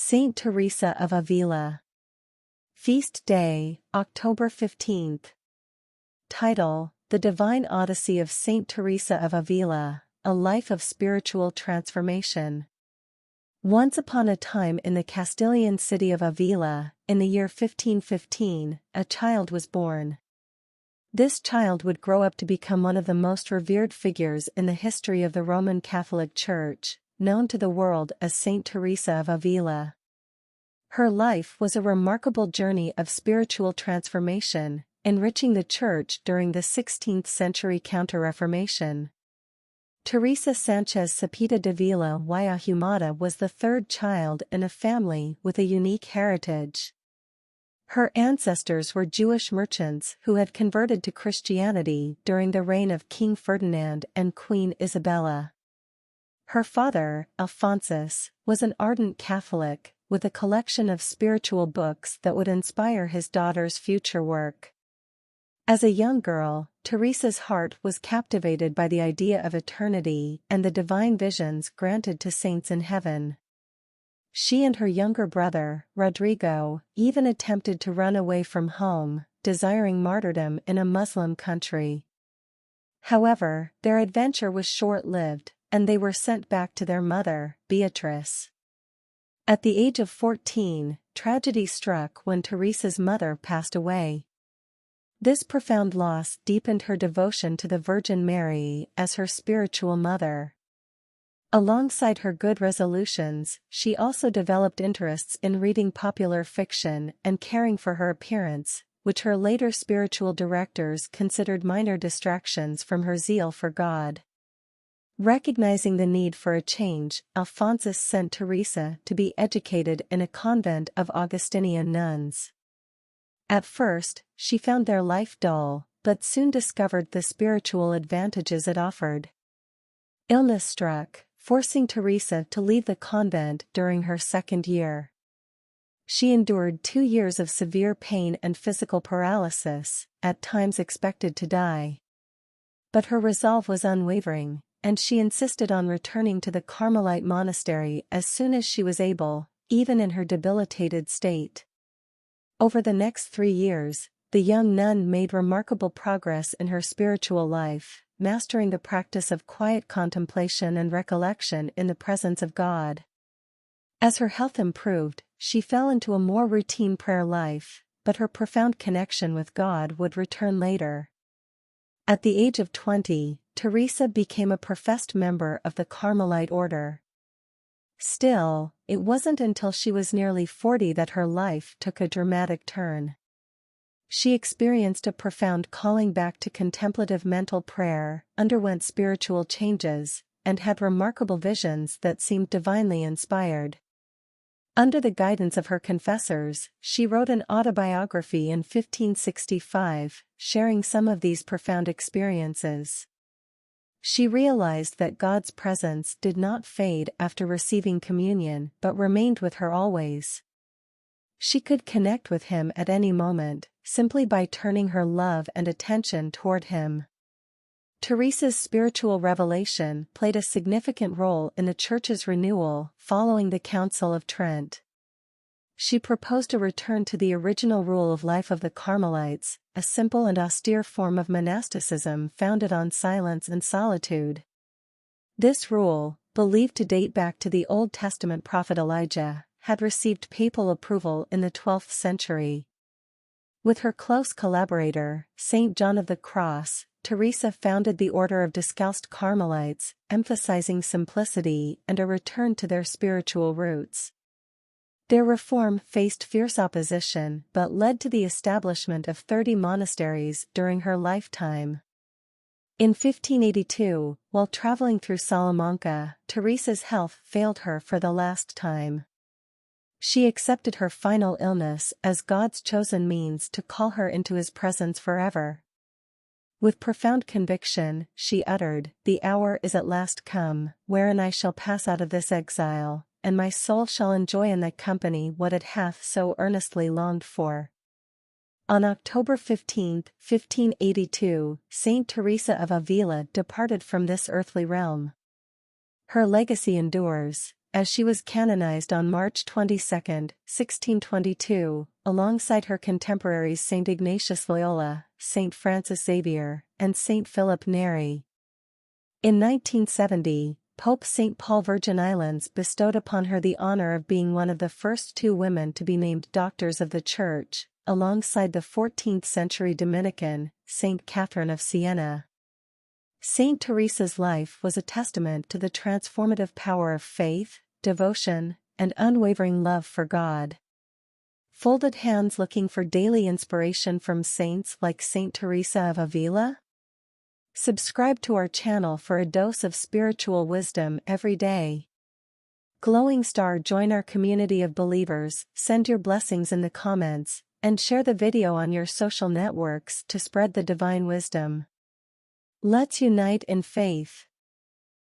Saint Teresa of Avila. Feast Day, October 15th. Title: The Divine Odyssey of Saint Teresa of Avila, A Life of Spiritual Transformation. Once upon a time in the Castilian city of Avila, in the year 1515, a child was born. This child would grow up to become one of the most revered figures in the history of the Roman Catholic Church, known to the world as Saint Teresa of Avila. Her life was a remarkable journey of spiritual transformation, enriching the Church during the 16th century Counter-Reformation. Teresa Sanchez Cepeda de Vila y Ahumada was the third child in a family with a unique heritage. Her ancestors were Jewish merchants who had converted to Christianity during the reign of King Ferdinand and Queen Isabella. Her father, Alphonsus, was an ardent Catholic, with a collection of spiritual books that would inspire his daughter's future work. As a young girl, Teresa's heart was captivated by the idea of eternity and the divine visions granted to saints in heaven. She and her younger brother, Rodrigo, even attempted to run away from home, desiring martyrdom in a Muslim country. However, their adventure was short-lived, and they were sent back to their mother, Beatrice. At the age of 14, tragedy struck when Teresa's mother passed away. This profound loss deepened her devotion to the Virgin Mary as her spiritual mother. Alongside her good resolutions, she also developed interests in reading popular fiction and caring for her appearance, which her later spiritual directors considered minor distractions from her zeal for God. Recognizing the need for a change, Alphonsus sent Teresa to be educated in a convent of Augustinian nuns. At first, she found their life dull, but soon discovered the spiritual advantages it offered. Illness struck, forcing Teresa to leave the convent during her second year. She endured 2 years of severe pain and physical paralysis, at times expected to die. But her resolve was unwavering, and she insisted on returning to the Carmelite monastery as soon as she was able, even in her debilitated state. Over the next 3 years, the young nun made remarkable progress in her spiritual life, mastering the practice of quiet contemplation and recollection in the presence of God. As her health improved, she fell into a more routine prayer life, but her profound connection with God would return later. At the age of 20, Teresa became a professed member of the Carmelite order. Still, it wasn't until she was nearly 40 that her life took a dramatic turn. She experienced a profound calling back to contemplative mental prayer, underwent spiritual changes, and had remarkable visions that seemed divinely inspired. Under the guidance of her confessors, she wrote an autobiography in 1565, sharing some of these profound experiences. She realized that God's presence did not fade after receiving communion but remained with her always. She could connect with Him at any moment, simply by turning her love and attention toward Him. Teresa's spiritual revelation played a significant role in the Church's renewal following the Council of Trent. She proposed a return to the original rule of life of the Carmelites, a simple and austere form of monasticism founded on silence and solitude. This rule, believed to date back to the Old Testament prophet Elijah, had received papal approval in the 12th century. With her close collaborator, Saint John of the Cross, Teresa founded the Order of Discalced Carmelites, emphasizing simplicity and a return to their spiritual roots. Their reform faced fierce opposition but led to the establishment of 30 monasteries during her lifetime. In 1582, while traveling through Salamanca, Teresa's health failed her for the last time. She accepted her final illness as God's chosen means to call her into His presence forever. With profound conviction, she uttered, "The hour is at last come, wherein I shall pass out of this exile, and my soul shall enjoy in thy company what it hath so earnestly longed for." On October 15, 1582, Saint Teresa of Avila departed from this earthly realm. Her legacy endures, as she was canonized on March 22, 1622, alongside her contemporaries Saint Ignatius Loyola, Saint Francis Xavier, and Saint Philip Neri. In 1970, Pope St. Paul Virgin Islands bestowed upon her the honor of being one of the first 2 women to be named Doctors of the Church, alongside the 14th-century Dominican, Saint Catherine of Siena. Saint Teresa's life was a testament to the transformative power of faith, devotion, and unwavering love for God. Folded hands looking for daily inspiration from saints like Saint Teresa of Avila? Subscribe to our channel for a dose of spiritual wisdom every day. Glowing Star, join our community of believers, send your blessings in the comments, and share the video on your social networks to spread the divine wisdom. Let's unite in faith.